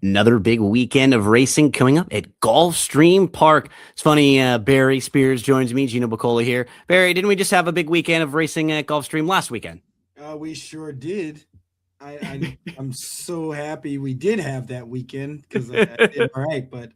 Another big weekend of racing coming up at Gulfstream Park. It's funny, Barry Spears joins me, Gino Bacola here. Barry, didn't we just have a big weekend of racing at Gulfstream last weekend? We sure did. I'm so happy we did have that weekend because I did all right. But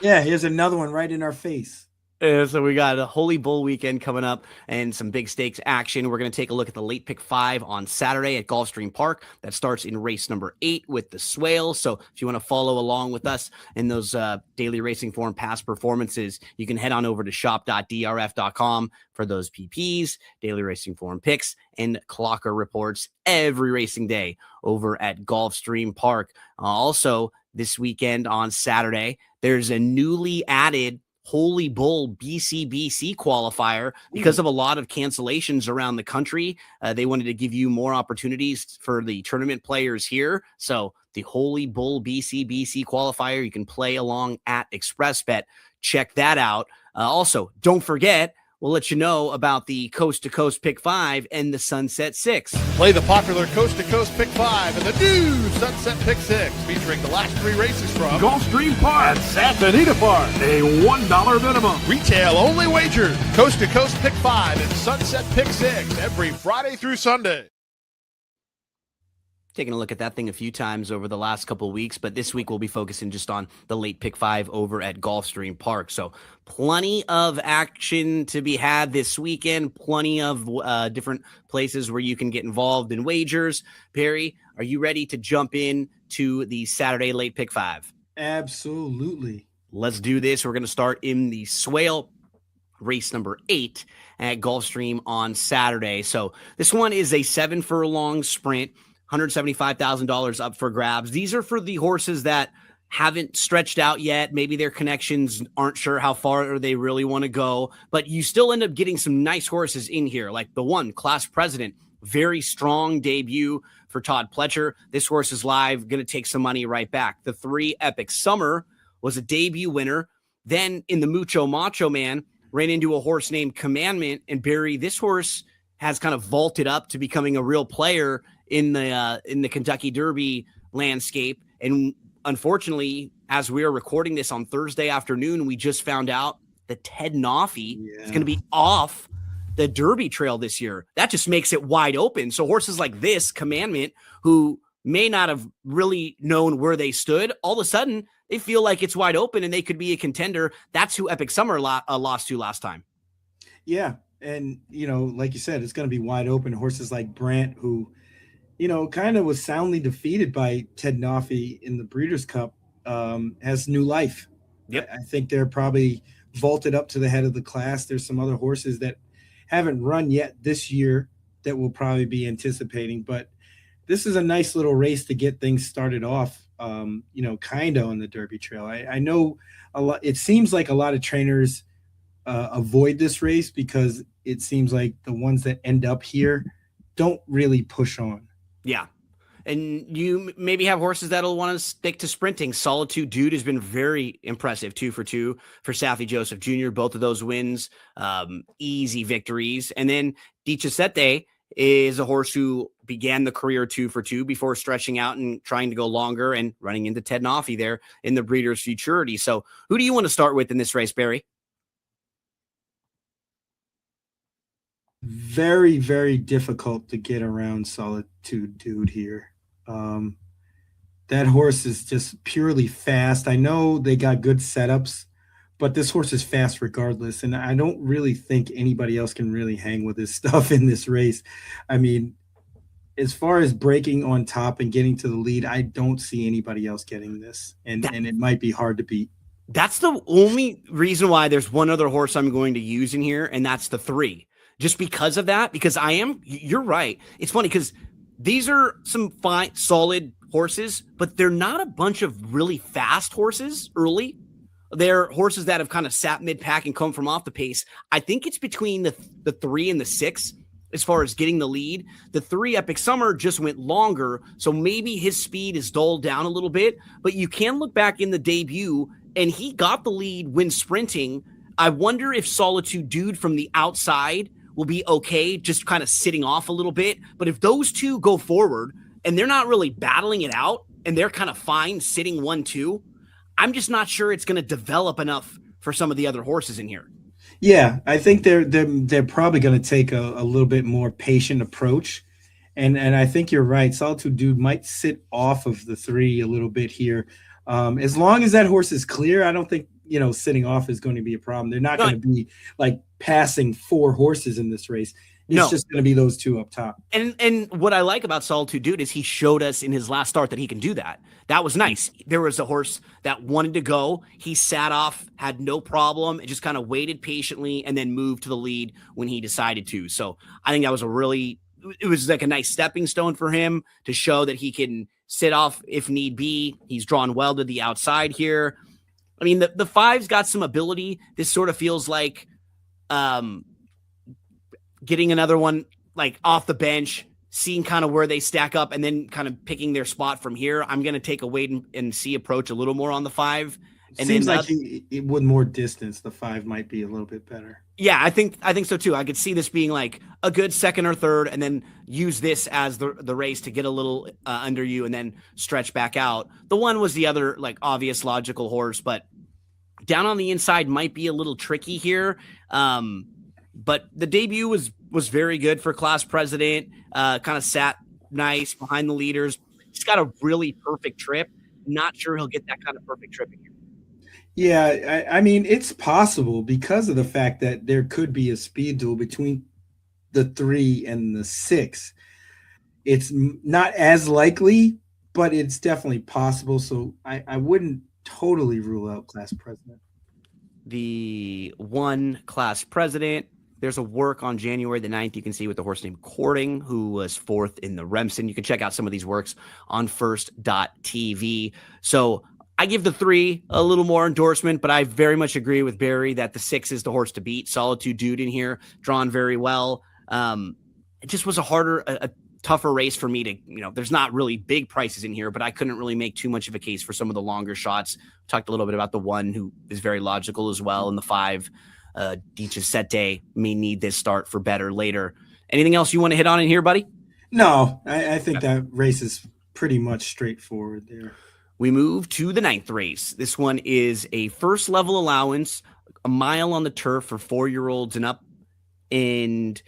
yeah, here's another one right in our face. So we got a Holy Bull weekend coming up and some big stakes action. We're going to take a look at the late pick 5 on Saturday at Gulfstream Park. That starts in race number 8 with the Swale. So if you want to follow along with us in those daily racing form past performances, you can head on over to shop.drf.com for those PPs, daily racing form picks, and clocker reports every racing day over at Gulfstream Park. Also, this weekend on Saturday, there's a newly added Holy Bull BCBC qualifier because of a lot of cancellations around the country. They wanted to give you more opportunities for the tournament players here. So the Holy Bull BCBC qualifier, you can play along at ExpressBet. Check that out. Also, don't forget, we'll let you know about the Coast to Coast Pick 5 and the Sunset 6. Play the popular Coast to Coast Pick 5 and the new Sunset Pick 6, featuring the last 3 races from Gulfstream Park and Santa Anita Park. A $1 minimum. retail only wager. Coast to Coast Pick 5 and Sunset Pick 6 every Friday through Sunday. Taking a look at that thing a few times over the last couple of weeks, but this week we'll be focusing just on the late pick 5 over at Gulfstream Park. So plenty of action to be had this weekend, plenty of different places where you can get involved in wagers. Perry, are you ready to jump in to the Saturday late pick 5? Absolutely. Let's do this. We're going to start in the Swale, race number 8 at Gulfstream on Saturday. So this one is a 7 furlong sprint. $175,000 up for grabs. These are for the horses that haven't stretched out yet. Maybe their connections aren't sure how far they really want to go, but you still end up getting some nice horses in here, like the one, Class President. Very strong debut for Todd Pletcher. This horse is live, going to take some money right back. The 3, Epic Summer, was a debut winner. Then in the Mucho Macho Man, ran into a horse named Commandment, and Barry, this horse has kind of vaulted up to becoming a real player in the Kentucky Derby landscape. And unfortunately, as we are recording this on Thursday afternoon, we just found out that Ted Noffey is going to be off the Derby trail this year. That just makes it wide open. So horses like this, Commandment, who may not have really known where they stood, all of a sudden they feel like it's wide open and they could be a contender. That's who Epic Summer lost to last time. Yeah. And, like you said, it's going to be wide open. Horses like Brant, who, kind of was soundly defeated by Ted Noffey in the Breeders' Cup, has new life. Yep. I think they're probably vaulted up to the head of the class. There's some other horses that haven't run yet this year that we'll probably be anticipating. But this is a nice little race to get things started off, kind of on the Derby trail. I know a lot. It seems like a lot of trainers avoid this race because it seems like the ones that end up here don't really push on. Yeah. And you maybe have horses that'll want to stick to sprinting. Solitude Dude has been very impressive, 2 for 2 for Saffie Joseph Jr. Both of those wins, easy victories. And then Dicicete is a horse who began the career 2 for 2 before stretching out and trying to go longer and running into Ted Noffey there in the Breeders' Futurity. So who do you want to start with in this race, Barry? Very, very difficult to get around Solitude Dude here. That horse is just purely fast. I know they got good setups, but this horse is fast regardless. And I don't really think anybody else can really hang with his stuff in this race. I mean, as far as breaking on top and getting to the lead, I don't see anybody else getting this. And it might be hard to beat. That's the only reason why there's one other horse I'm going to use in here, and that's the 3. Just because of that, because you're right. It's funny because these are some fine, solid horses, but they're not a bunch of really fast horses early. They're horses that have kind of sat mid-pack and come from off the pace. I think it's between the 3 and the 6 as far as getting the lead. The 3, Epic Summer, just went longer, so maybe his speed is dulled down a little bit, but you can look back in the debut, and he got the lead when sprinting. I wonder if Solitude Dude from the outside will be okay, just kind of sitting off a little bit. But if those two go forward and they're not really battling it out, and they're kind of fine sitting 1-2. I'm just not sure it's going to develop enough for some of the other horses in here. Yeah, I think they're probably going to take a little bit more patient approach, and I think you're right. Solitude Dude might sit off of the 3 a little bit here, as long as that horse is clear. I don't think sitting off is going to be a problem. They're not going to be like passing 4 horses in this race. It's just going to be those 2 up top. And what I like about Solitude Dude is he showed us in his last start that he can do that. That was nice. There was a horse that wanted to go. He sat off, had no problem, and just kind of waited patiently and then moved to the lead when he decided to. So I think that was it was like a nice stepping stone for him to show that he can sit off if need be. He's drawn well to the outside here. I mean, the 5's got some ability. This sort of feels like getting another one like off the bench, seeing kind of where they stack up, and then kind of picking their spot from here. I'm going to take a wait and see approach a little more on the 5. And seems like with more distance, the 5 might be a little bit better. Yeah, I think so too. I could see this being like a good second or third, and then use this as the race to get a little under you and then stretch back out. The 1 was the other like obvious logical horse, but down on the inside might be a little tricky here. But the debut was very good for Class President. Kind of sat nice behind the leaders. He's got a really perfect trip. Not sure he'll get that kind of perfect trip again. Yeah, I mean, it's possible because of the fact that there could be a speed duel between the 3 and the 6. It's not as likely, but it's definitely possible. So I wouldn't totally rule out Class President. The 1 Class President. There's a work on January the 9th you can see with the horse named Courting, who was 4th in the Remsen. You can check out some of these works on first.tv. So I give the 3 a little more endorsement, but I very much agree with Barry that the 6 is the horse to beat. Solitude Dude in here, drawn very well. It just was a tougher race for me to, there's not really big prices in here, but I couldn't really make too much of a case for some of the longer shots. Talked a little bit about the 1 who is very logical as well, and the 5. Dichisete may need this start for better later. Anything else you want to hit on in here, buddy? No, I think that race is pretty much straightforward there. We move to the 9th race. This one is a first level allowance, a mile on the turf for 4-year-olds and up. And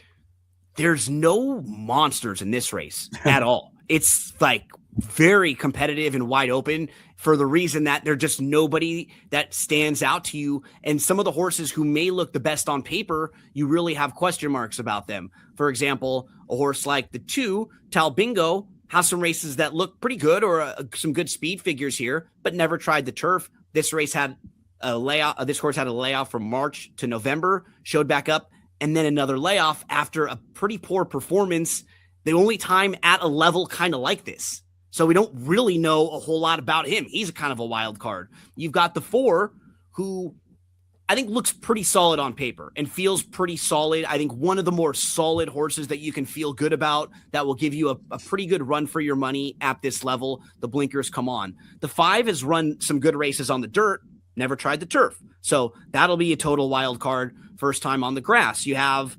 there's no monsters in this race at all. It's like very competitive and wide open for the reason that there's just nobody that stands out to you. And some of the horses who may look the best on paper, you really have question marks about them. For example, a horse like the 2, Talbingo, has some races that look pretty good or some good speed figures here, but never tried the turf. This race had a layoff. This horse had a layoff from March to November, showed back up, and then another layoff after a pretty poor performance. The only time at a level kind of like this. So we don't really know a whole lot about him. He's kind of a wild card. You've got the 4 who I think looks pretty solid on paper and feels pretty solid. I think one of the more solid horses that you can feel good about that will give you a pretty good run for your money at this level. The blinkers come on. The 5 has run some good races on the dirt, never tried the turf. So that'll be a total wild card first time on the grass. You have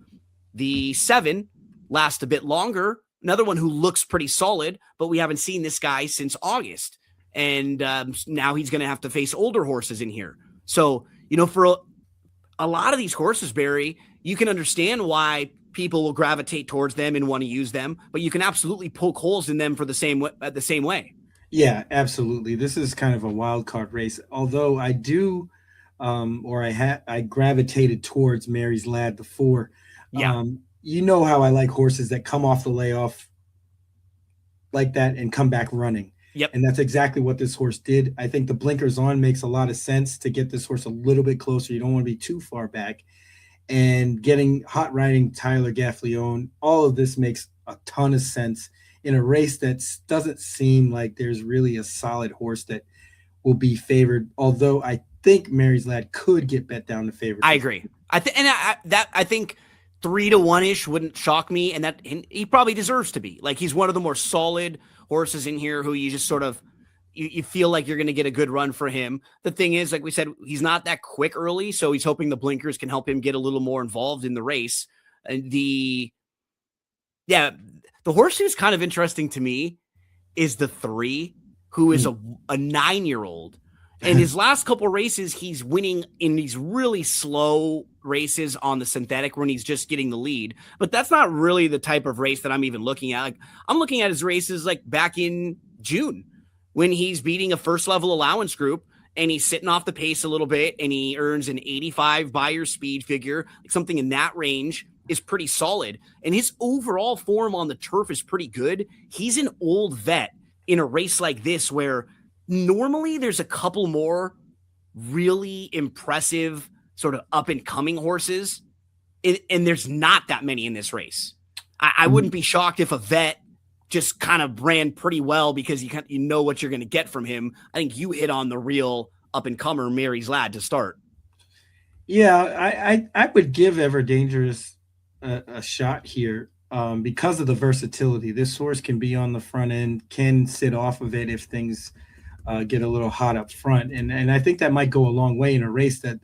the 7 last a bit longer. Another one who looks pretty solid, but we haven't seen this guy since August. And now he's going to have to face older horses in here. So, for a lot of these horses, Barry, you can understand why people will gravitate towards them and want to use them, but you can absolutely poke holes in them for the same way. Yeah, absolutely. This is kind of a wild card race. Although I do, I gravitated towards Mary's Lad, the 4. Yeah. You know how I like horses that come off the layoff like that and come back running. Yep. And that's exactly what this horse did. I think the blinkers on makes a lot of sense to get this horse a little bit closer. You don't want to be too far back. And getting hot riding Tyler Gaffleone, all of this makes a ton of sense in a race that doesn't seem like there's really a solid horse that will be favored. Although I think Mary's Lad could get bet down to favorite. I agree. I think 3-1-ish wouldn't shock me, and he probably deserves to be. Like, he's one of the more solid horses in here who you just sort of you feel like you're going to get a good run for him. The thing is, like we said, he's not that quick early, so he's hoping the blinkers can help him get a little more involved in the race. And the horse who's kind of interesting to me is the 3. who is a 9-year-old. And his last couple races, he's winning in these really slow races on the synthetic when he's just getting the lead. But that's not really the type of race that I'm even looking at. Like, I'm looking at his races like back in June when he's beating a first level allowance group and he's sitting off the pace a little bit and he earns an 85 buyer speed figure, like something in that range is pretty solid. And his overall form on the turf is pretty good. He's an old vet in a race like this where normally there's a couple more really impressive sort of up and coming horses. And there's not that many in this race. I wouldn't be shocked if a vet just kind of ran pretty well because you know what you're going to get from him. I think you hit on the real up and comer Mary's Lad to start. Yeah, I would give Ever Dangerous a shot here because of the versatility. This horse can be on the front end, can sit off of it if things get a little hot up front. And I think that might go a long way in a race that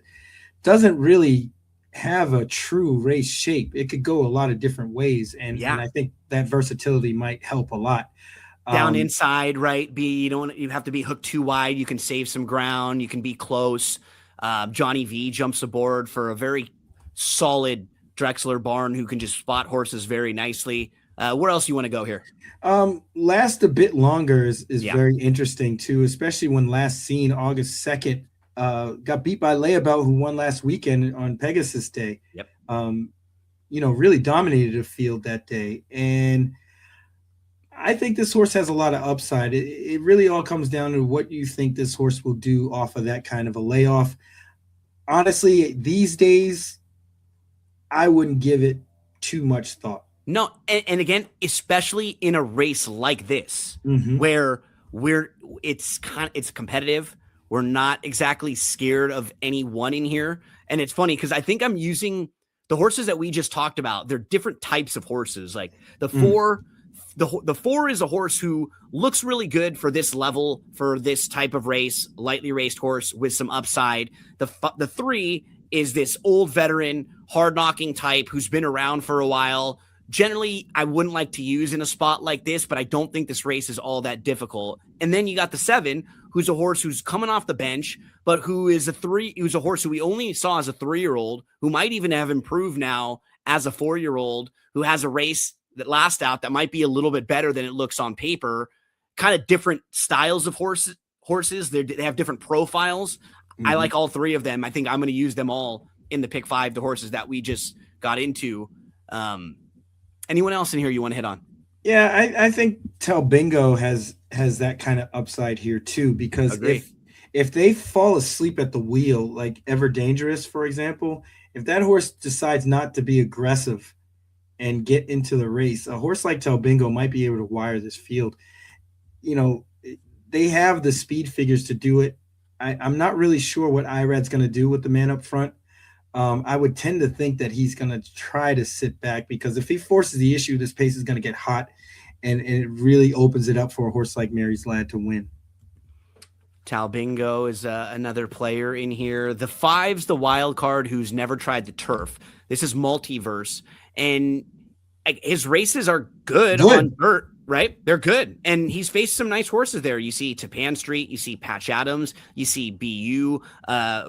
doesn't really have a true race shape. It could go a lot of different ways. And I think that versatility might help a lot. Down inside, right? You have to be hooked too wide. You can save some ground. You can be close. Johnny V jumps aboard for a very solid Drexler barn who can just spot horses very nicely. Where else you want to go here? Last a bit longer is very interesting too, especially when last seen August 2nd, got beat by Layabelt, who won last weekend on Pegasus Day. Yep. Really dominated a field that day. And I think this horse has a lot of upside. It really all comes down to what you think this horse will do off of that kind of a layoff. Honestly, these days, I wouldn't give it too much thought. No, and again, especially in a race like this, where it's competitive. We're not exactly scared of any one in here. And it's funny because I think I'm using the horses that we just talked about. They're different types of horses. Like the four, the four is a horse who looks really good for this level, for this type of race, lightly raced horse with some upside. The 3 is this old veteran, hard knocking type who's been around for a while. Generally, I wouldn't like to use in a spot like this, but I don't think this race is all that difficult. And then you got the 7, who's a horse who's coming off the bench, but who is who's a horse who we only saw as a 3-year-old, who might even have improved now as a 4-year-old, who has a race that last out that might be a little bit better than it looks on paper. Kind of different styles of horses. They have different profiles. I like all 3 of them. I think I'm going to use them all in the pick 5, the horses that we just got into. Anyone else in here you want to hit on? Yeah, I think Talbingo has that kind of upside here too, because if they fall asleep at the wheel, like Ever Dangerous, for example, if that horse decides not to be aggressive and get into the race, a horse like Talbingo might be able to wire this field. They have the speed figures to do it. I'm not really sure what Irad's going to do with the man up front. I would tend to think that he's going to try to sit back, because if he forces the issue, this pace is going to get hot, and it really opens it up for a horse like Mary's Lad to win. Talbingo is another player in here. The 5's the wild card who's never tried the turf. This is multiverse, and his races are good on dirt, right? They're good. And he's faced some nice horses there. You see Tapan Street, you see Patch Adams, you see BU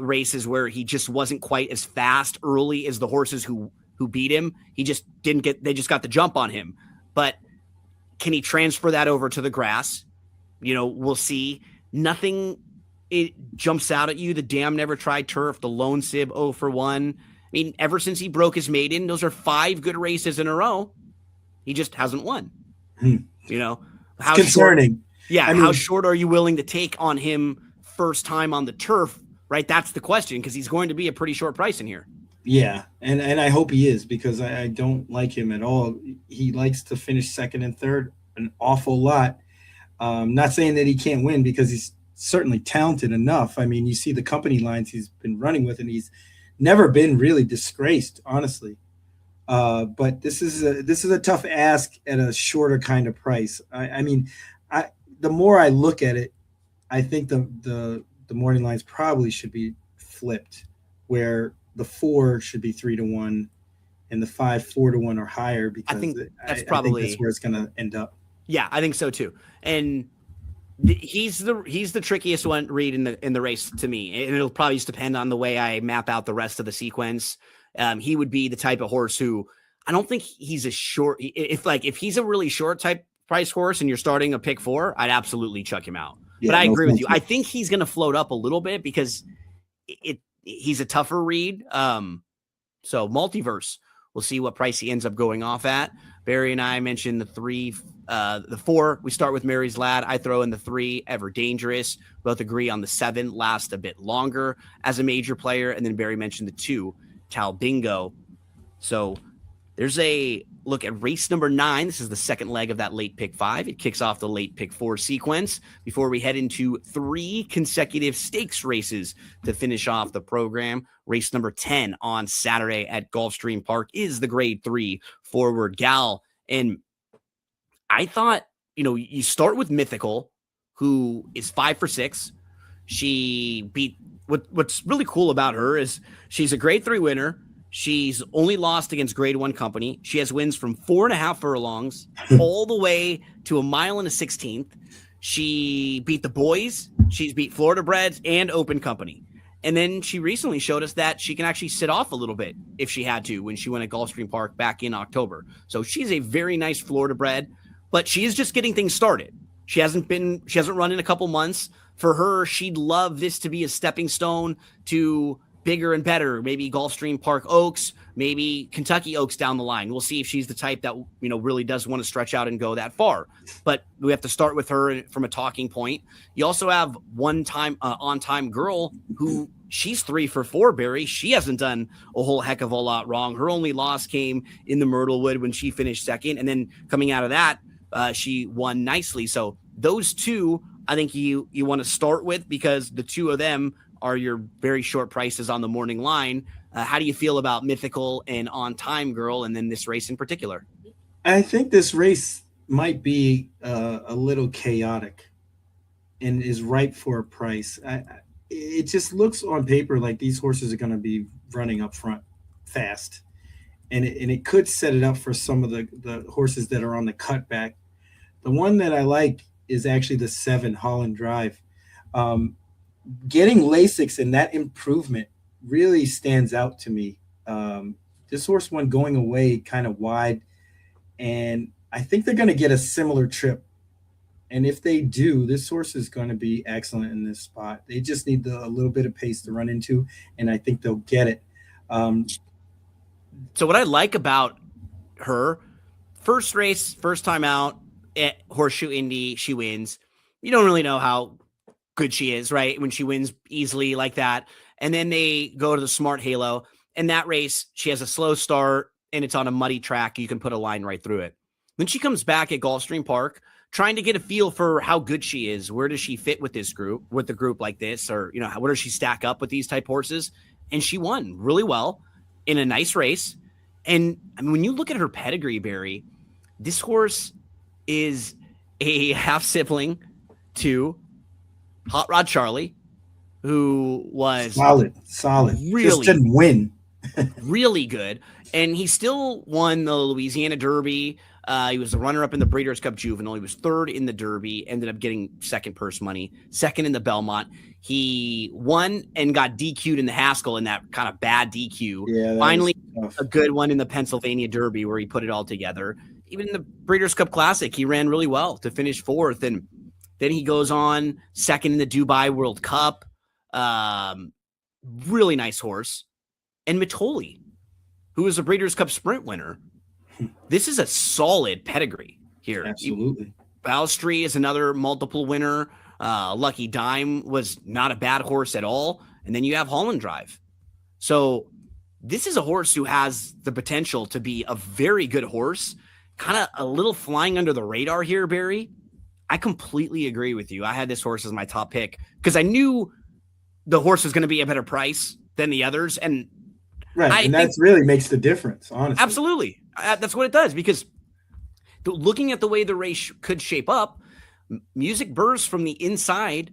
races where he just wasn't quite as fast early as the horses who beat him. They just got the jump on him. But can he transfer that over to the grass? We'll see. Nothing it jumps out at you. The Dam never tried turf, the Lone Sib 0 for 1. I mean, ever since he broke his maiden, those are 5 good races in a row. He just hasn't won. How concerning. How short are you willing to take on him first time on the turf? Right, that's the question, because he's going to be a pretty short price in here. Yeah, and I hope he is, because I don't like him at all. He likes to finish second and third an awful lot. Not saying that he can't win, because he's certainly talented enough. I mean, you see the company lines he's been running with, and he's never been really disgraced, honestly. But this is a tough ask at a shorter kind of price. The more I look at it, I think the morning lines probably should be flipped, where the 4 should be 3 to 1 and the 5 4 to 1 or higher, because I think that's where it's going to end up. Yeah, I think so too. And He's the trickiest one read in the race to me, and it'll probably just depend on the way I map out the rest of the sequence. He would be the type of horse who I don't think he's a short. If he's a really short type price horse and you're starting a pick 4, I'd absolutely chuck him out. Yeah, but I no agree with thank you. you. I think he's going to float up a little bit because he's a tougher read. So multiverse. We'll see what price he ends up going off at. Barry and I mentioned the 4. We start with Mary's Lad. I throw in the 3, Ever Dangerous. Both agree on the 7, last a bit longer as a major player. And then Barry mentioned the 2, Tal Bingo. So there's a look at race number 9. This is the second leg of that late pick 5. It kicks off the late pick 4 sequence before we head into 3 consecutive stakes races to finish off the program. Race number 10 on Saturday at Gulfstream Park is the grade 3 Forward Gal. And I thought, you start with Mythical, who is 5 for 6. She beat what's really cool about her is she's a grade 3 winner. She's only lost against grade 1 company. She has wins from 4.5 furlongs all the way to 1 mile and a 16th. She beat the boys. She's beat Florida Breds and Open Company. And then she recently showed us that she can actually sit off a little bit if she had to when she went at Gulfstream Park back in October. So she's a very nice Florida bred, but she is just getting things started. She hasn't run in a couple months. For her, she'd love this to be a stepping stone to bigger and better, maybe Gulfstream Park Oaks, maybe Kentucky Oaks down the line. We'll see if she's the type that, really does want to stretch out and go that far. But we have to start with her from a talking point. You also have on time girl who she's 3 for 4, Barry. She hasn't done a whole heck of a lot wrong. Her only loss came in the Myrtlewood when she finished second. And then coming out of that, she won nicely. So those 2, I think you want to start with because the 2 of them are your very short prices on the morning line. How do you feel about Mythical and On Time Girl, and then this race in particular? I think this race might be a little chaotic and is ripe for a price. It just looks on paper like these horses are going to be running up front fast, and it could set it up for some of the horses that are on the cutback. The one that I like is actually the 7 Holland Drive. Getting Lasix and that improvement really stands out to me. This horse went going away kind of wide, and I think they're going to get a similar trip. And if they do, this horse is going to be excellent in this spot. They just need a little bit of pace to run into, and I think they'll get it. So what I like about her, first race, first time out at Horseshoe Indy, she wins. You don't really know how good she is, right? When she wins easily like that. And then they go to the Smart Halo. And that race, she has a slow start and it's on a muddy track. You can put a line right through it. Then she comes back at Gulfstream Park trying to get a feel for how good she is. Where does she fit with this group, with the group like this? Or, where does she stack up with these type horses? And she won really well in a nice race. And I mean, when you look at her pedigree, Barry, this horse is a half sibling to Hot Rod Charlie, who was solid, really, just didn't win. really good. And he still won the Louisiana Derby. He was the runner-up in the Breeders' Cup Juvenile. He was 3rd in the Derby, ended up getting 2nd purse money, 2nd in the Belmont. He won and got DQ'd in the Haskell in that kind of bad DQ. Yeah, finally a good one in the Pennsylvania Derby where he put it all together. Even in the Breeders' Cup Classic, he ran really well to finish 4th. And then he goes on 2nd in the Dubai World Cup. Really nice horse. And Mitoli, who is a Breeders' Cup Sprint winner. This is a solid pedigree here. Absolutely. Balstry is another multiple winner. Lucky Dime was not a bad horse at all. And then you have Holland Drive. So this is a horse who has the potential to be a very good horse, kind of a little flying under the radar here, Barry. I completely agree with you. I had this horse as my top pick because I knew the horse was going to be a better price than the others. And right. And that really makes the difference, honestly. Absolutely. That's what it does, because looking at the way the race could shape up, Music Burrs from the inside,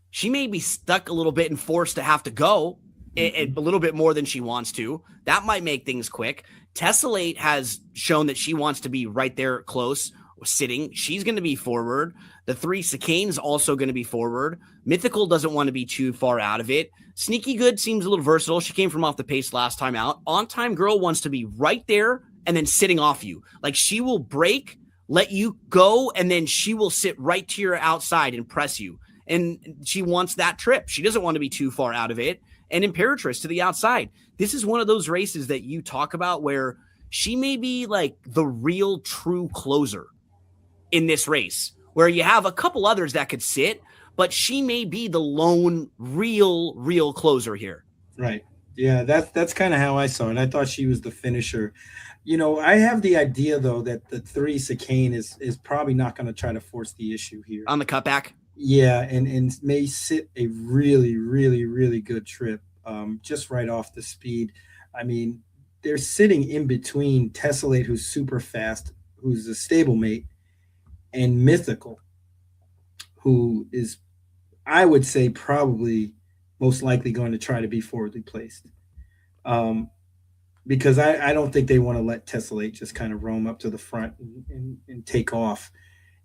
she may be stuck a little bit and forced to have to go a little bit more than she wants to. That might make things quick. Tessellate has shown that she wants to be right there close sitting. She's going to be forward. The 3 Cicane's also going to be forward. Mythical doesn't want to be too far out of it. Sneaky Good seems a little versatile. She came from off the pace last time out. On Time Girl wants to be right there and then sitting off you. Like she will break, let you go, and then she will sit right to your outside and press you. And she wants that trip. She doesn't want to be too far out of it. And Imperatrice to the outside. This is one of those races that you talk about where she may be like the real true closer in this race, where you have a couple others that could sit, but she may be the lone real closer here. Right. Yeah, that's kind of how I saw it. I thought she was the finisher. I have the idea though that the 3 Cicane is probably not going to try to force the issue here on the cutback. Yeah, and may sit a really good trip just right off the speed. I mean, they're sitting in between Tessellate, who's super fast, who's a stablemate, and Mythical, who is, I would say, probably most likely going to try to be forwardly placed. Because I don't think they want to let Tessellate just kind of roam up to the front and take off.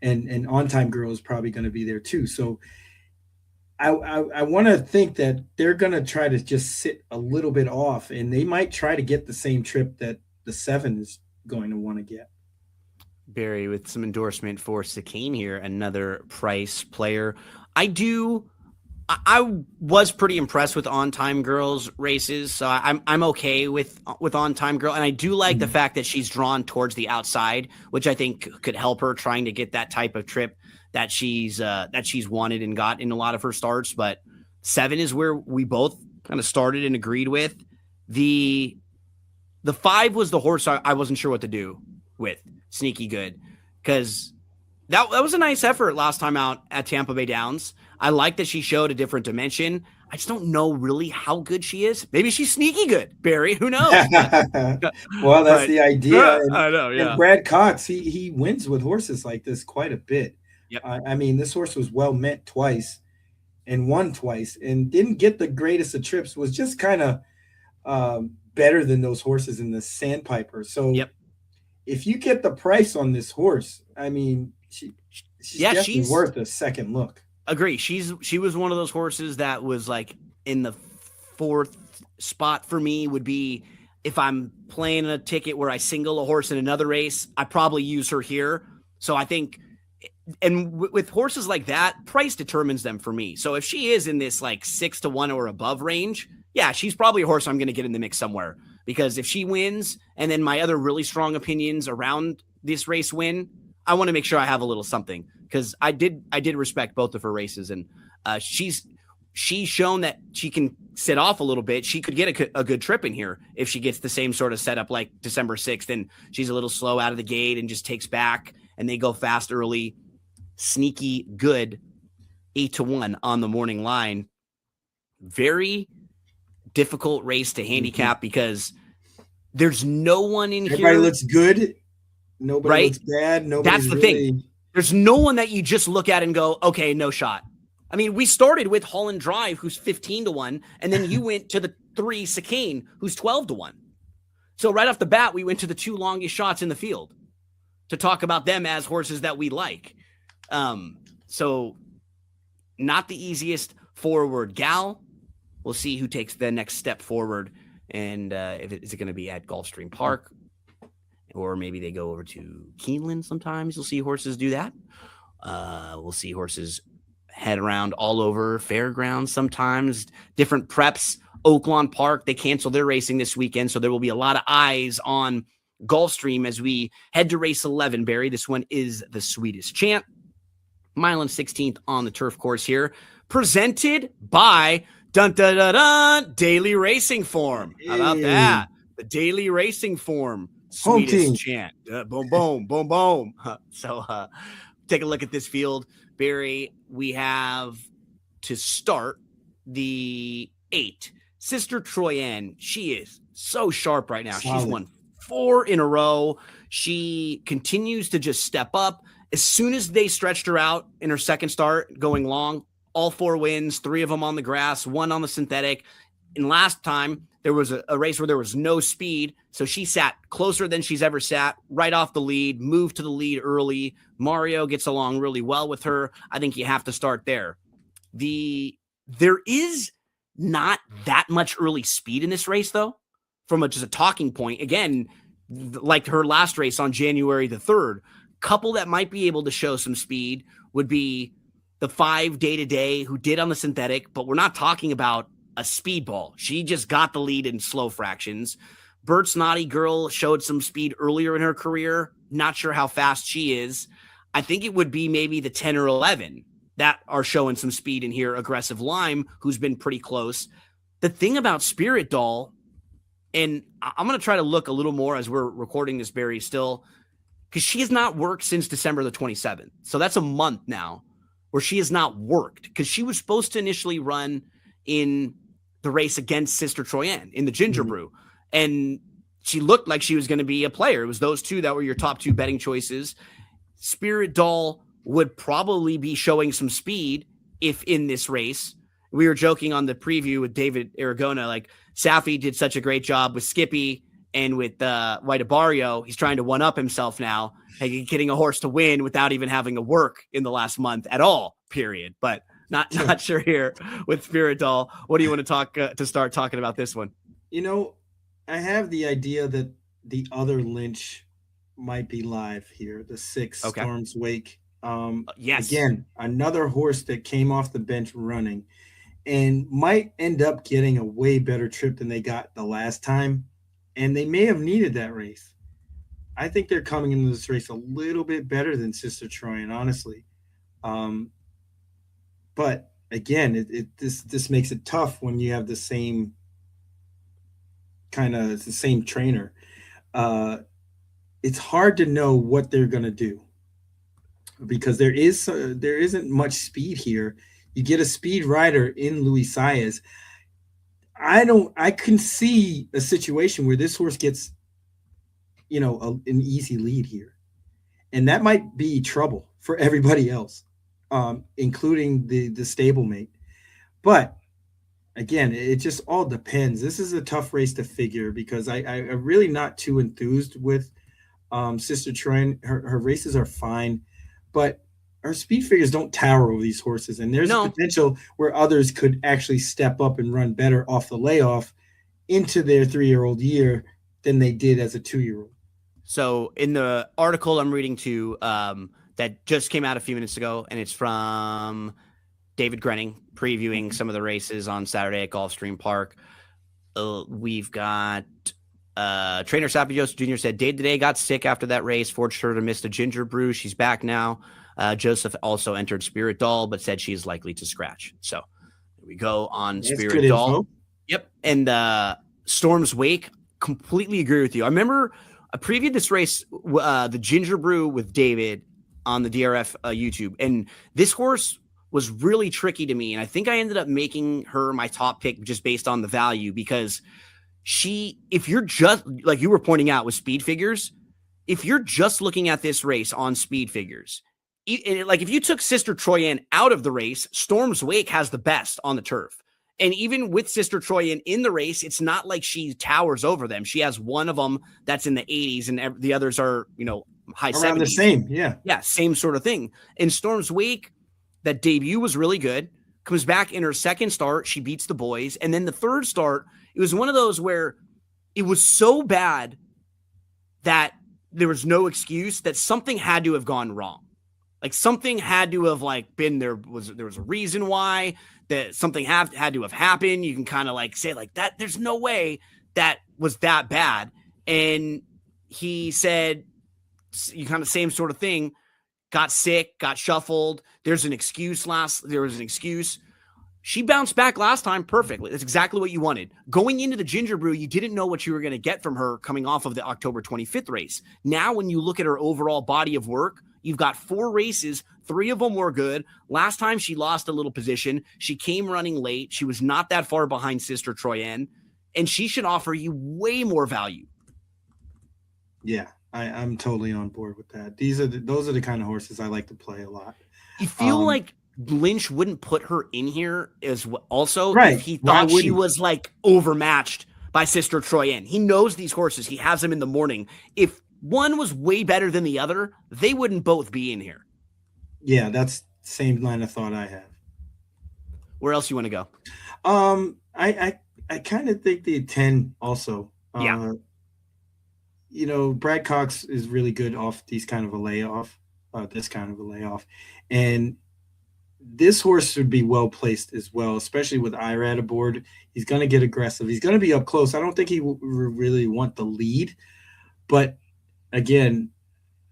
And On Time Girl is probably going to be there too. So I want to think that they're going to try to just sit a little bit off, and they might try to get the same trip that the 7 is going to want to get. Barry with some endorsement for Cicane here, another price player. I was pretty impressed with On Time Girl's races, so I'm okay with On Time Girl, and I do like the fact that she's drawn towards the outside, which I think could help her trying to get that type of trip that she's wanted and got in a lot of her starts. But 7 is where we both kind of started and agreed with. The 5 was the horse I wasn't sure what to do with, Sneaky Good, because that was a nice effort last time out at Tampa Bay Downs. I like that she showed a different dimension. I just don't know really how good she is. Maybe she's sneaky good, Barry. Who knows? Well, that's the idea. I know, yeah. And Brad Cox, he wins with horses like this quite a bit. Yep. I mean, this horse was well met twice and won twice and didn't get the greatest of trips, was just kind of better than those horses in the Sandpiper. So if you get the price on this horse, I mean, she's definitely worth a second look. Agree. She was one of those horses that was like in the 4th spot for me. Would be if I'm playing a ticket where I single a horse in another race, I probably use her here. So I think, and with horses like that, price determines them for me. So if she is in this like 6-1 or above range, yeah, she's probably a horse I'm going to get in the mix somewhere, because if she wins and then my other really strong opinions around this race win, I want to make sure I have a little something, because I did respect both of her races, and she's shown that she can sit off a little bit. She could get a good trip in here if she gets the same sort of setup like December 6th, and she's a little slow out of the gate and just takes back, and they go fast early. Sneaky Good, 8-1 on the morning line. Very difficult race to handicap because there's no one in Everybody here. Looks good. Nobody looks bad. That's the thing. There's no one that you just look at and go, okay, no shot. I mean, we started with Holland Drive, who's 15-1, and then you went to the 3 Cicane, who's 12-1. So right off the bat, we went to the 2 longest shots in the field to talk about them as horses that we like. So not the easiest forward gal. We'll see who takes the next step forward, and is it going to be at Gulfstream Park? Or maybe they go over to Keeneland sometimes. You'll see horses do that. We'll see horses head around all over fairgrounds sometimes. Different preps. Oaklawn Park, they canceled their racing this weekend, so there will be a lot of eyes on Gulfstream as we head to race 11, Barry. This one is the Sweetest Chant. Mile and 16th on the turf course here. Presented by Daily Racing Form. How about that? The Daily Racing Form. Sweetest Chant. Boom, boom, boom, boom. So take a look at this field. Barry, we have to start the 8. Sister Troyenne. She is so sharp right now. She's won 4 in a row. She continues to just step up. As soon as they stretched her out in her second start going long, all 4 wins, 3 of them on the grass, 1 on the synthetic. in last time, there was a race where there was no speed. So she sat closer than she's ever sat, right off the lead, moved to the lead early. Mario gets along really well with her. I think you have to start there. There is not that much early speed in this race, though, from just a talking point. Again, like her last race on January the 3rd, couple that might be able to show some speed would be the 5 day-to-day who did on the synthetic, but we're not talking about a speedball. She just got the lead in slow fractions. Bert's Naughty Girl showed some speed earlier in her career. Not sure how fast she is. I think it would be maybe the 10 or 11 that are showing some speed in here. Aggressive Lime, who's been pretty close. The thing about Spirit Doll, and I'm going to try to look a little more as we're recording this, Barry, still, because she has not worked since December the 27th. So that's a month now where she has not worked, because she was supposed to initially run in the race against Sister Troyan in the Ginger Brew. And she looked like she was going to be a player. It was those two that were your top 2 betting choices. Spirit Doll would probably be showing some speed if in this race. We were joking on the preview with David Aragona, like Safi did such a great job with Skippy and with White Barrio. He's trying to one-up himself now, like getting a horse to win without even having to work in the last month at all, period. But not sure here with Spirit Doll. What do you want to talk to start talking about this one? You know, I have the idea that the other Lynch might be live here, the 6 Storm's Wake. Yes. Again, another horse that came off the bench running and might end up getting a way better trip than they got the last time. And they may have needed that race. I think they're coming into this race a little bit better than Sister Troyan, honestly. But again, this makes it tough when you have the same trainer. It's hard to know what they're going to do, because there isn't much speed here. You get a speed rider in Luis Saez. I can see a situation where this horse gets, an easy lead here, and that might be trouble for everybody else, including the stablemate. But again, it just all depends. This is a tough race to figure, because I'm really not too enthused with Sister Troyan. Her races are fine, but our speed figures don't tower over these horses, and there's a potential where others could actually step up and run better off the layoff into their 3-year-old year than they did as a 2-year-old. So in the article I'm reading that just came out a few minutes ago, and it's from David Grenning previewing some of the races on Saturday at Gulfstream Park. We've got trainer Sappy Joseph Jr. said day-to-day got sick after that race, forced her to miss the Ginger Brew. She's back now. Joseph also entered Spirit Doll, but said she's likely to scratch. So there we go on Spirit Doll. Info. Yep. And Storm's Wake, completely agree with you. I remember I previewed this race, the Ginger Brew with David on the DRF YouTube. And this horse was really tricky to me. And I think I ended up making her my top pick just based on the value, because if you're just, like you were pointing out with speed figures, if you're just looking at this race on speed figures, like if you took Sister Troyan out of the race, Storm's Wake has the best on the turf. And even with Sister Troyan in the race, it's not like she towers over them. She has one of them that's in the 80s, and the others are, high 70s. Around the same, yeah. Yeah, same sort of thing. In Storm's Wake, that debut was really good. Comes back in her second start, she beats the boys. And then the third start, it was one of those where it was so bad that there was no excuse, that something had to have gone wrong. Like something had to have been there was a reason why, that something had to have happened. You can kind of say that. There's no way that was that bad. And he said, you kind of same sort of thing, got sick, got shuffled. There was an excuse. She bounced back last time perfectly. That's exactly what you wanted. Going into the Ginger Brew, you didn't know what you were going to get from her coming off of the October 25th race. Now, when you look at her overall body of work, you've got 4 races. 3 of them were good. Last time she lost a little position. She came running late. She was not that far behind Sister Troyan, and she should offer you way more value. Yeah, I'm totally on board with that. Those are the kind of horses I like to play a lot. You feel like Lynch wouldn't put her in here also Right. if he Why thought she wouldn't he? was like overmatched by Sister Troyan. He knows these horses. He has them in the morning. If one was way better than the other, they wouldn't both be in here. Yeah, that's the same line of thought I have. Where else you want to go? I kind of think the 10 also. Yeah. You know, Brad Cox is really good off these kind of a layoff, this kind of a layoff. And this horse should be well placed as well, especially with Irad aboard. He's going to get aggressive. He's going to be up close. I don't think he will really want the lead. But again,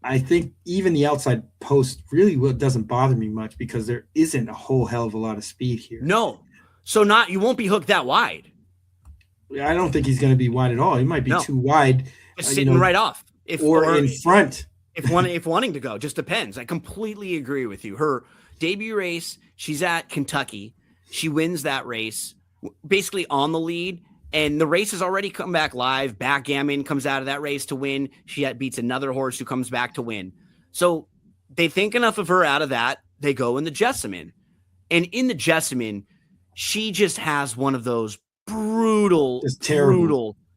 I think even the outside post really doesn't bother me much because there isn't a whole hell of a lot of speed here. No. So you won't be hooked that wide. I don't think he's going to be wide at all. He might be too wide. Just sitting right off. Or in front. If wanting to go. Just depends. I completely agree with you. Her debut race, she's at Kentucky. She wins that race basically on the lead. And the race has already come back live. Backgammon comes out of that race to win. She beats another horse who comes back to win. So they think enough of her out of that. They go in the Jessamine. And in the Jessamine, she just has one of those brutal,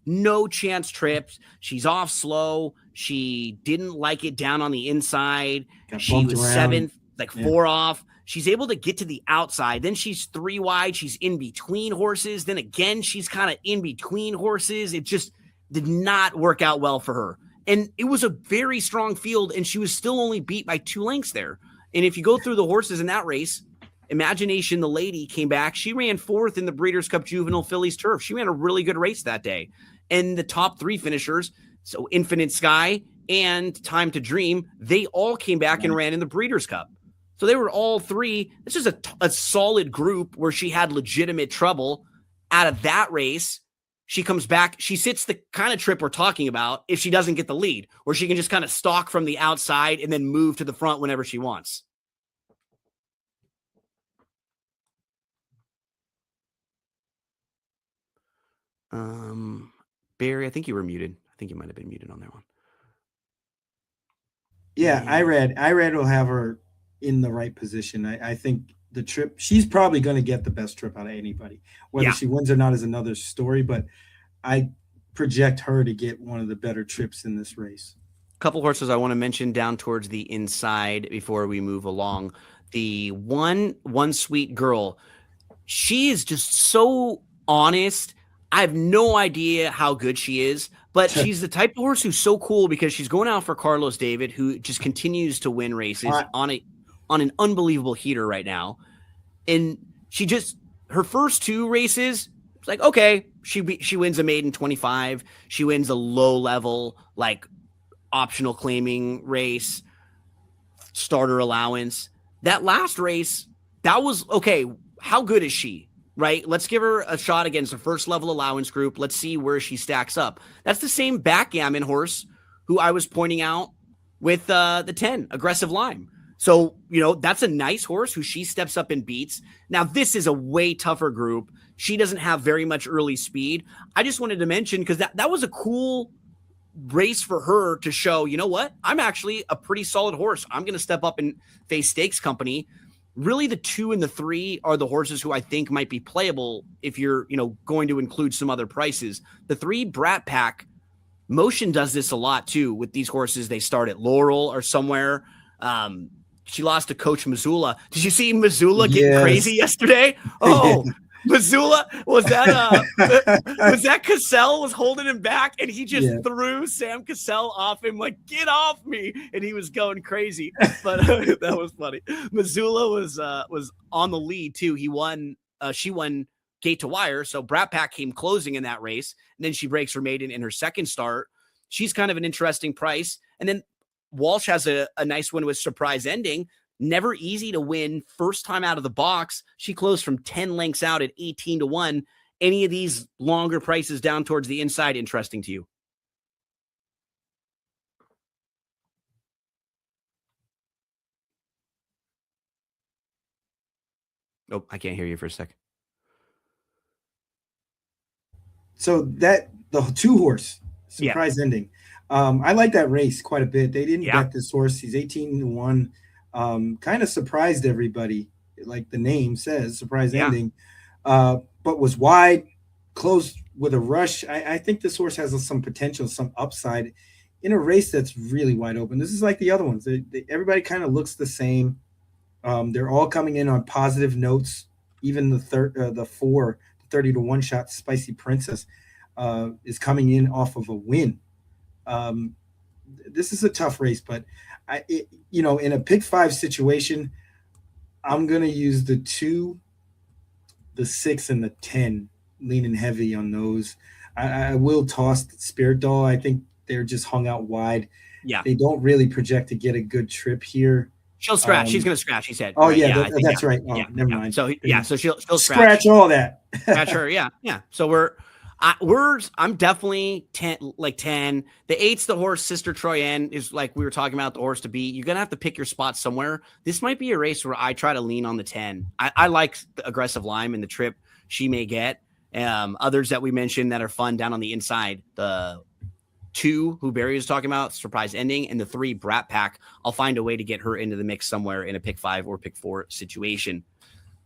no chance trips. She's off slow. She didn't like it down on the inside. She was seventh, 4 off. She's able to get to the outside. Then she's 3 wide. She's in between horses. Then again, she's kind of in between horses. It just did not work out well for her. And it was a very strong field, and she was still only beat by 2 lengths there. And if you go through the horses in that race, Imagination, the lady, came back. She ran 4th in the Breeders' Cup Juvenile Fillies Turf. She ran a really good race that day. And the top 3 finishers, so Infinite Sky and Time to Dream, they all came back and ran in the Breeders' Cup. So they were all 3. This is a solid group where she had legitimate trouble. Out of that race, she comes back. She sits the kind of trip we're talking about if she doesn't get the lead, where she can just kind of stalk from the outside and then move to the front whenever she wants. Barry, I think you were muted. I think you might have been muted on that one. Yeah, Irad will have her in the right position. I think the trip, she's probably going to get the best trip out of anybody. Whether she wins or not is another story, but I project her to get one of the better trips in this race. A couple horses I want to mention down towards the inside before we move along. The one Sweet Girl, she is just so honest. I have no idea how good she is, but she's the type of horse who's so cool because she's going out for Carlos David, who just continues to win races on an unbelievable heater right now. And her first 2 races, it's like, okay, she wins a maiden 25. She wins a low level, like optional claiming race, starter allowance. That last race, that was okay. How good is she? Right? Let's give her a shot against the first level allowance group. Let's see where she stacks up. That's the same backgammon horse who I was pointing out with the 10, Aggressive Lime. So, that's a nice horse who she steps up and beats. Now, this is a way tougher group. She doesn't have very much early speed. I just wanted to mention, because that was a cool race for her to show, you know what? I'm actually a pretty solid horse. I'm going to step up and face Stakes Company. Really, the 2 and the 3 are the horses who I think might be playable if you're, going to include some other prices. The 3 Brat Pack, Motion does this a lot too with these horses. They start at Laurel or somewhere. She lost to Coach Missoula. Did you see Missoula getting crazy yesterday? Oh, Missoula, was that Cassell was holding him back, and he just threw Sam Cassell off him like, get off me, and he was going crazy. But that was funny. Missoula was on the lead too. She won gate to wire, so Brat Pack came closing in that race, and then she breaks her maiden in her second start. She's kind of an interesting price. And then Walsh has a nice one with Surprise Ending. Never easy to win first time out of the box. She closed from 10 lengths out at 18-1. Any of these longer prices down towards the inside interesting to you? Oh, I can't hear you for a second. So the 2 horse Surprise Ending. I like that race quite a bit. They didn't bet this horse. He's 18-1. Kind of surprised everybody like the name says, surprise Yeah. ending, but was wide, closed with a rush. I think this horse has some potential, some upside in a race that's really wide open. This is like the other ones. Everybody kind of looks the same. They're all coming in on positive notes. Even the 30 to 1 shot, Spicy Princess, is coming in off of a win. This is a tough race, but in a pick 5 situation, I'm going to use the 2, the 6, and the 10, leaning heavy on those. I will toss Spirit Doll. I think they're just hung out wide. Yeah. They don't really project to get a good trip here. She'll scratch. She's going to scratch, he said. Oh, right? yeah, that's right. Oh, yeah, never mind. So, so she'll scratch all that. Scratch her, yeah. So I'm definitely 10. The 8's the horse, Sister Troyenne, is like we were talking about, the horse to beat. You're going to have to pick your spot somewhere. This might be a race where I try to lean on the 10. I like the aggressive Lime and the trip she may get. Others that we mentioned that are fun down on the inside, the 2 who Barry was talking about, surprise ending, and the 3 Brat Pack. I'll find a way to get her into the mix somewhere in a pick 5 or pick 4 situation.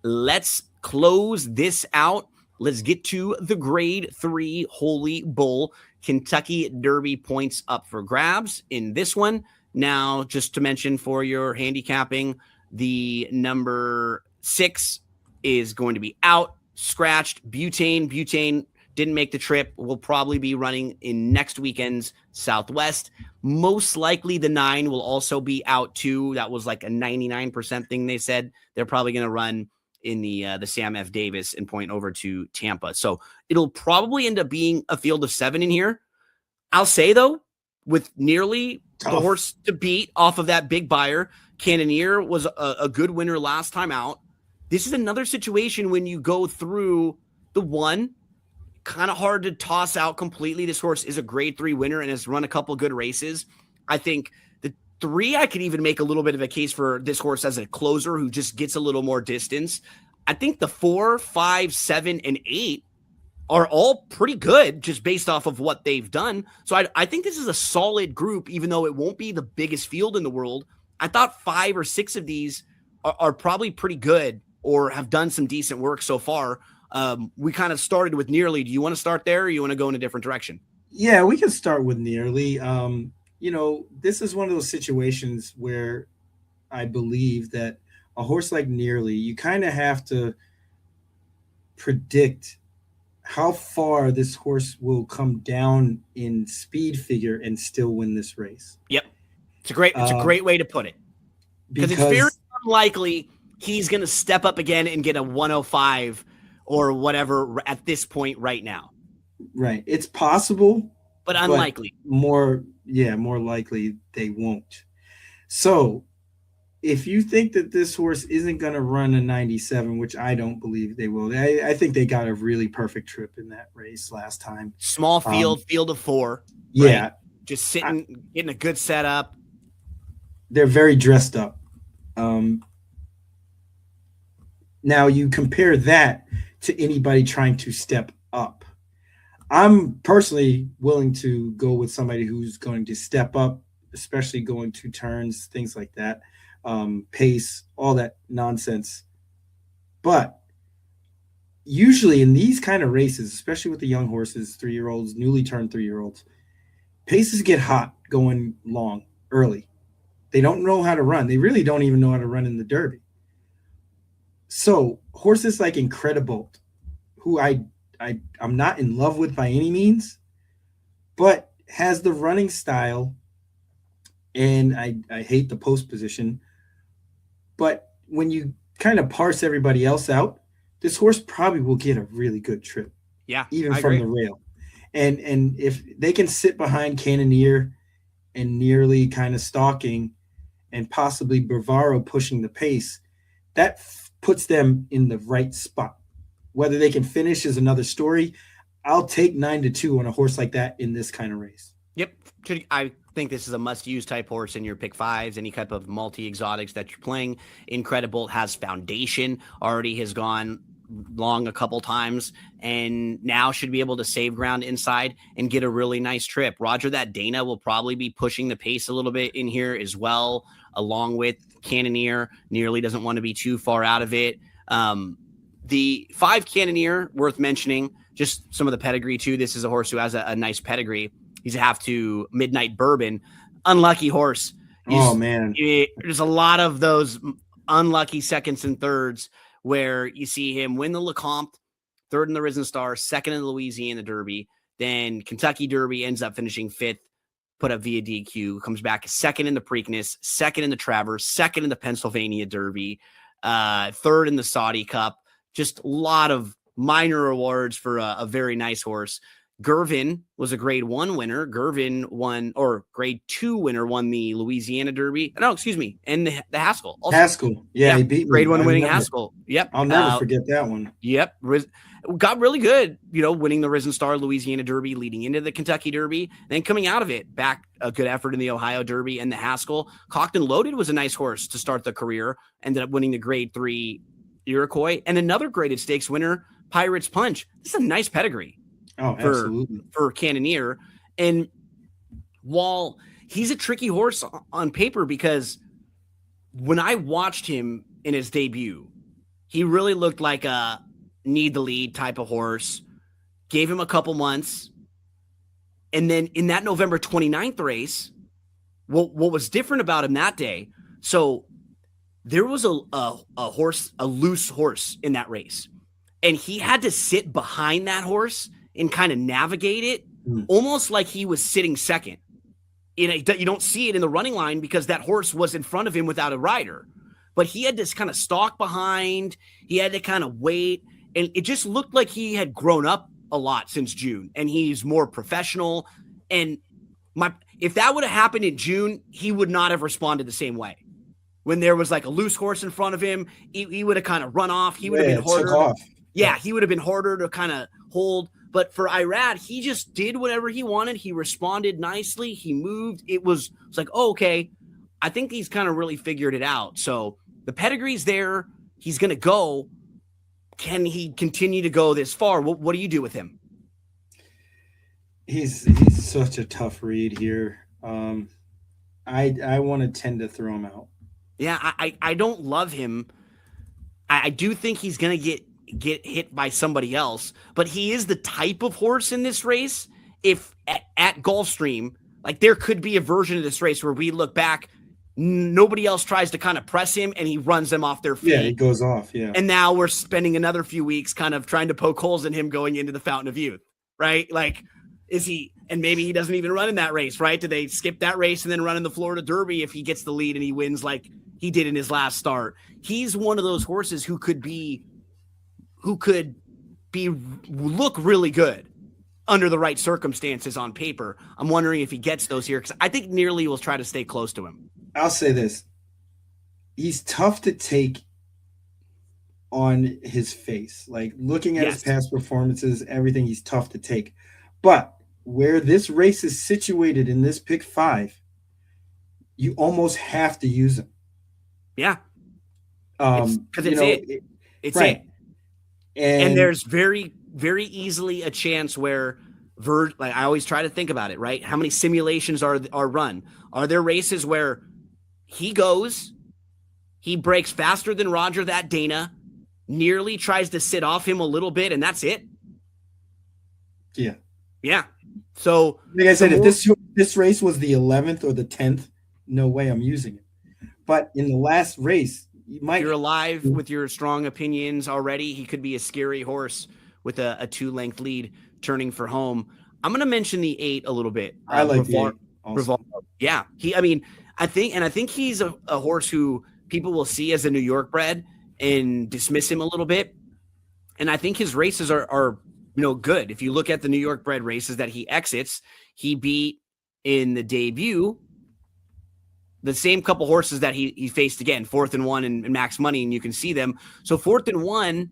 Let's close this out. Let's get to the grade 3 Holy Bull Kentucky Derby points up for grabs in this one. Now, just to mention for your handicapping, the number 6 is going to be out, scratched. Butane didn't make the trip. Will probably be running in next weekend's Southwest. Most likely the 9 will also be out too. That was like a 99% thing they said. They're probably going to run in the Sam F. Davis and point over to Tampa. So it'll probably end up being a field of 7 in here. I'll say, though, with nearly the horse to beat off of that big buyer, Cannoneer was a good winner last time out. This is another situation when you go through the 1, kind of hard to toss out completely. This horse is a grade 3 winner and has run a couple good races. I think the 3, I could even make a little bit of a case for this horse as a closer who just gets a little more distance. I think the 4, 5, 7, and 8 are all pretty good just based off of what they've done. So I think this is a solid group, even though it won't be the biggest field in the world. I thought 5 or 6 of these are probably pretty good or have done some decent work so far. We kind of started with Nearly. Do you want to start there, or you want to go in a different direction? Yeah, we can start with Nearly. This is one of those situations where I believe that a horse like Nearly, you kind of have to predict how far this horse will come down in speed figure and still win this race. Yep. It's a great way to put it. Because it's very unlikely he's going to step up again and get a 105 or whatever at this point right now. Right. It's possible, but unlikely. More likely they won't. So if you think that this horse isn't going to run a 97, which I don't believe they will, I think they got a really perfect trip in that race last time. Small field, field of 4. Yeah. Right? Just sitting, getting a good setup. They're very dressed up. Now you compare that to anybody trying to step up. I'm personally willing to go with somebody who's going to step up, especially going 2 turns, things like that, pace, all that nonsense. But usually in these kind of races, especially with the young horses, 3-year-olds, newly turned 3-year-olds, paces get hot going long, early. They don't know how to run. They really don't even know how to run in the Derby. So horses like Incredibolt, who I'm not in love with by any means, but has the running style, and I hate the post position. But when you kind of parse everybody else out, this horse probably will get a really good trip. Yeah, even from the rail. And if they can sit behind Cannoneer and Nearly kind of stalking, and possibly Bravaro pushing the pace, that puts them in the right spot. Whether they can finish is another story. I'll take 9-2 on a horse like that in this kind of race. Yep. I think this is a must-use type horse in your pick 5s, any type of multi-exotics that you're playing. Incredibolt has foundation, already has gone long a couple times, and now should be able to save ground inside and get a really nice trip. Roger that Dana will probably be pushing the pace a little bit in here as well, along with Cannoneer. Nearly doesn't want to be too far out of it. The 5 Cannoneer, worth mentioning, just some of the pedigree too. This is a horse who has a nice pedigree. He's a half to Midnight Bourbon. Unlucky horse. Oh, man. There's a lot of those unlucky seconds and thirds where you see him win the Lecomte, third in the Risen Star, second in the Louisiana Derby, then Kentucky Derby, ends up finishing 5th, put up via DQ, comes back second in the Preakness, second in the Travers, second in the Pennsylvania Derby, third in the Saudi Cup. Just a lot of minor awards for a very nice horse. Gervin was a grade 1 winner. Gervin won, or grade 2 winner, won the Louisiana Derby. No, excuse me. And the Haskell. Also. Haskell. Yeah, he beat grade me. 1 winning Haskell. Yep. I'll never forget that one. Yep. Got really good, winning the Risen Star Louisiana Derby, leading into the Kentucky Derby, then coming out of it, back a good effort in the Ohio Derby and the Haskell. Cocked and Loaded was a nice horse to start the career. Ended up winning the grade 3 Iroquois. And another graded stakes winner, Pirates Punch. This is a nice pedigree. Oh, absolutely. For Cannoneer. And while he's a tricky horse on paper, because when I watched him in his debut, he really looked like a need the lead type of horse. Gave him a couple months. And then in that November 29th race, what was different about him that day, so there was a loose horse in that race. And he had to sit behind that horse and kind of navigate it, almost like he was sitting second. You don't see it in the running line because that horse was in front of him without a rider. But he had to kind of stalk behind. He had to kind of wait. And it just looked like he had grown up a lot since June. And he's more professional. And if that would have happened in June, he would not have responded the same way. When there was like a loose horse in front of him, he would have kind of run off. He would have been harder. Yeah, he would have been harder to kind of hold. But for Irad, he just did whatever he wanted. He responded nicely. He moved. It's like, oh, okay, I think he's kind of really figured it out. So the pedigree's there. He's going to go. Can he continue to go this far? What do you do with him? He's such a tough read here. I want to tend to throw him out. Yeah, I don't love him. I do think he's going to get hit by somebody else, but he is the type of horse in this race. If at Gulfstream, like there could be a version of this race where we look back, nobody else tries to kind of press him and he runs them off their feet. Yeah, he goes off. Yeah. And now we're spending another few weeks kind of trying to poke holes in him going into the Fountain of Youth, right? Like, is he, and maybe he doesn't even run in that race, right? Do they skip that race and then run in the Florida Derby if he gets the lead and he wins like he did in his last start? He's one of those horses who could look really good under the right circumstances on paper. I'm wondering if he gets those here, because I think Nearly will try to stay close to him. I'll say this. He's tough to take on his face. Like looking at his past performances, everything, he's tough to take. But where this race is situated in this pick 5, you almost have to use him. Yeah. Because it's it. And there's very, very easily a chance where like I always try to think about it, right? How many simulations are run? Are there races where he breaks faster than Roger that Dana, Nearly tries to sit off him a little bit, and that's it? Yeah. Yeah. So like I said, if this race was the 11th or the 10th, no way I'm using it. But in the last race, you're alive with your strong opinions already. He could be a scary horse with a 2-length lead turning for home. I'm going to mention the 8 a little bit. I like the 8 Yeah. I think he's a horse who people will see as a New York bred and dismiss him a little bit. And I think his races are good. If you look at the New York bred races that he exits, he beat in the debut the same couple horses that he faced again, 4th and 1 and Max Money, and you can see them. So 4th and 1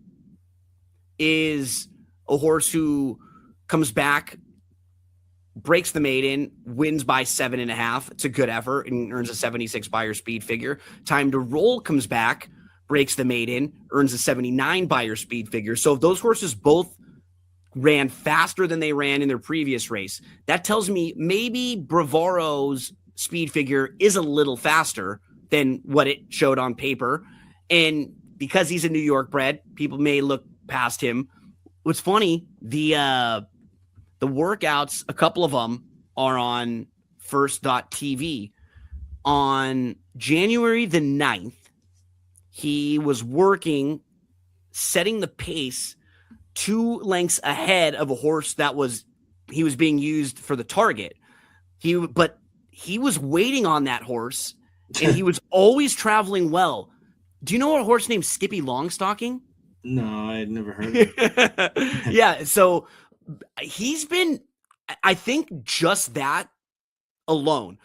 is a horse who comes back, breaks the maiden, wins by 7.5. It's a good effort and earns a 76 buyer speed figure. Time to Roll comes back, breaks the maiden, earns a 79 buyer speed figure. So if those horses both ran faster than they ran in their previous race, that tells me maybe Bravaro's speed figure is a little faster than what it showed on paper. And because he's a New York bred, people may look past him. What's funny, the workouts, a couple of them are on first.tv. On January the 9th, he was working, setting the pace 2 lengths ahead of a horse that he was being used for the target. But he was waiting on that horse, and he was always traveling well. Do you know a horse named Skippy Longstocking? No, I had never heard of it. Yeah, so he's been, I think just that alone,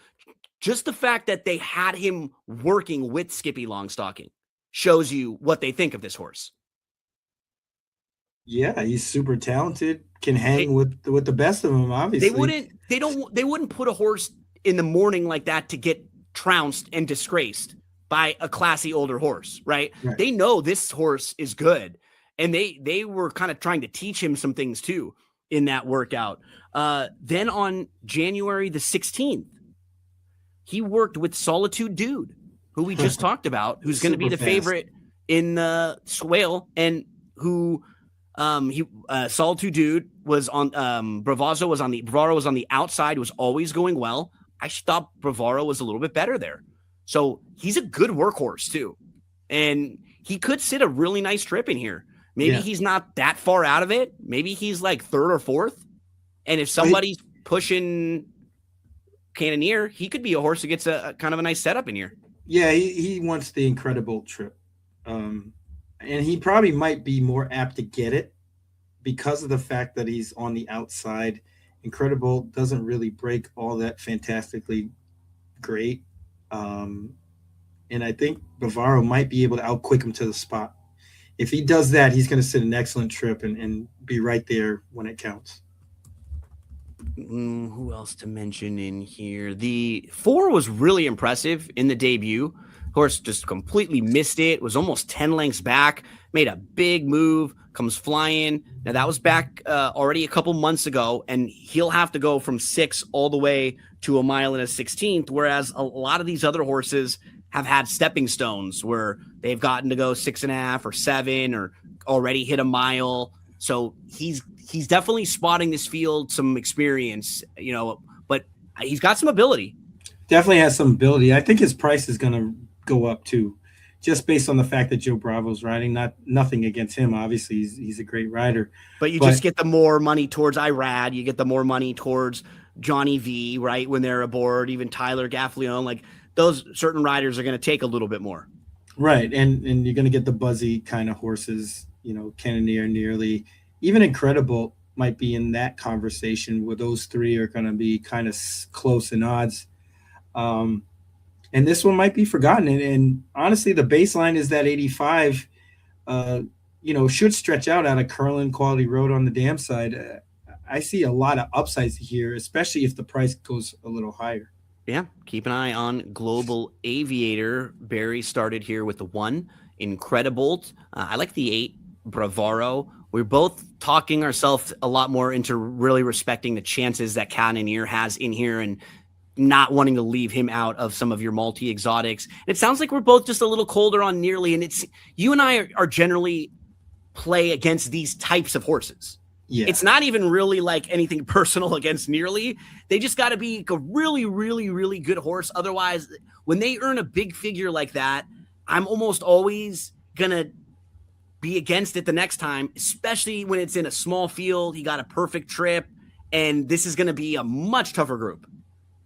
just the fact that they had him working with Skippy Longstocking shows you what they think of this horse. Yeah, he's super talented, can hang with the best of them, obviously. They wouldn't put a horse in the morning like that to get trounced and disgraced by a classy older horse, right? They know this horse is good, and they were kind of trying to teach him some things too in that workout. Then on January the 16th, he worked with Solitude Dude, who we just talked about, who's going to be the favorite in the Swale, and who Solitude Dude was on. Bravaro was on the outside, was always going well. I thought Bravaro was a little bit better there. So he's a good workhorse too. And he could sit a really nice trip in here. Maybe he's not that far out of it. Maybe he's like 3rd or 4th. And if somebody's pushing Cannoneer, he could be a horse that gets a kind of a nice setup in here. Yeah, he wants the incredible trip. And he probably might be more apt to get it because of the fact that he's on the outside. Incredible doesn't really break all that fantastically great. And I think Bavaro might be able to outquick him to the spot. If he does that, he's going to sit an excellent trip and be right there when it counts. Who else to mention in here? The 4 was really impressive in the debut. Horse just completely missed it. Was almost 10 lengths back. Made a big move. Comes flying. Now that was back already a couple months ago, and he'll have to go from 6 all the way to a mile and a 16th. Whereas a lot of these other horses have had stepping stones where they've gotten to go 6.5 or 7 or already hit a mile. So he's definitely spotting this field, some experience, but he's got some ability. Definitely has some ability. I think his price is going to go up too, just based on the fact that Joe Bravo's riding. Nothing against him. Obviously, he's a great rider. But you just get the more money towards Irad. You get the more money towards Johnny V, right, when they're aboard. Even Tyler Gaffleon, like those certain riders are going to take a little bit more. Right, and you're going to get the buzzy kind of horses, Cannoneer, Nearly, even Incredible might be in that conversation where those 3 are going to be kind of close in odds. And this one might be forgotten. And honestly, the baseline is that 85, should stretch out of Curlin Quality Road on the dam side. I see a lot of upsides here, especially if the price goes a little higher. Yeah, keep an eye on Global Aviator. Barry started here with the 1, Incredible. I like the 8, Bravaro. We're both talking ourselves a lot more into really respecting the chances that Cannoneer has in here and not wanting to leave him out of some of your multi-exotics. It sounds like we're both just a little colder on Nearly, and it's you and I are generally play against these types of horses. Yeah. It's not even really like anything personal against Nearly. They just got to be a really, really, really good horse. Otherwise, when they earn a big figure like that, I'm almost always going to be against it the next time, especially when it's in a small field. He got a perfect trip, and this is going to be a much tougher group.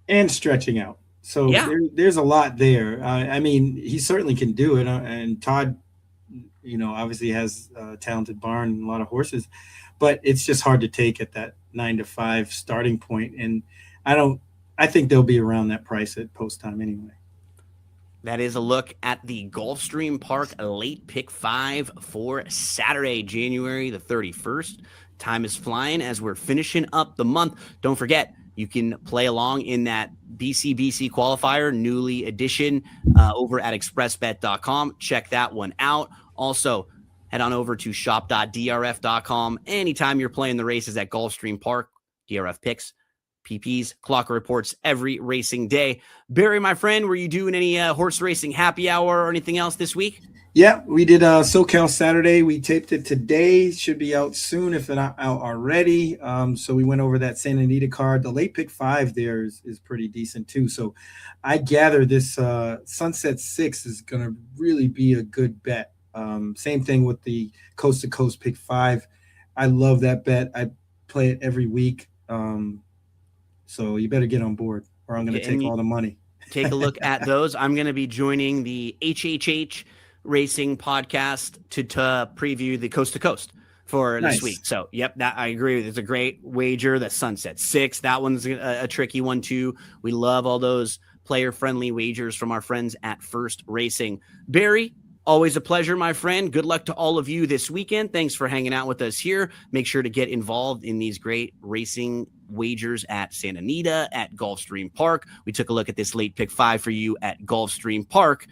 And stretching out. So there's a lot there. I mean, he certainly can do it. And Todd, obviously has a talented barn and a lot of horses. But it's just hard to take at that 9 to 5 starting point. And I think they'll be around that price at post time anyway. That is a look at the Gulfstream Park late pick 5 for Saturday, January the 31st. Time is flying as we're finishing up the month. Don't forget, You can play along in that BC qualifier, newly edition, over at expressbet.com. Check that one out. Also, head on over to shop.drf.com. Anytime you're playing the races at Gulfstream Park, DRF picks, PPs, clock reports every racing day. Barry, my friend, were you doing any horse racing happy hour or anything else this week? Yeah, we did SoCal Saturday. We taped it today. Should be out soon if not out already. So we went over that Santa Anita card. The late pick 5 there is pretty decent too. So I gather this Sunset 6 is going to really be a good bet. Same thing with the Coast to Coast pick 5. I love that bet. I play it every week. So you better get on board or I'm going to take all the money. Take a look at those. I'm going to be joining the HHH Racing podcast to preview the Coast to Coast for this week. So, yep, that I agree with. It's a great wager. The Sunset 6, that one's a tricky one too. We love all those player-friendly wagers from our friends at First Racing. Barry, always a pleasure, my friend. Good luck to all of you this weekend. Thanks for hanging out with us here. Make sure to get involved in these great racing wagers at Santa Anita, at Gulfstream Park. We took a look at this late pick 5 for you at Gulfstream Park.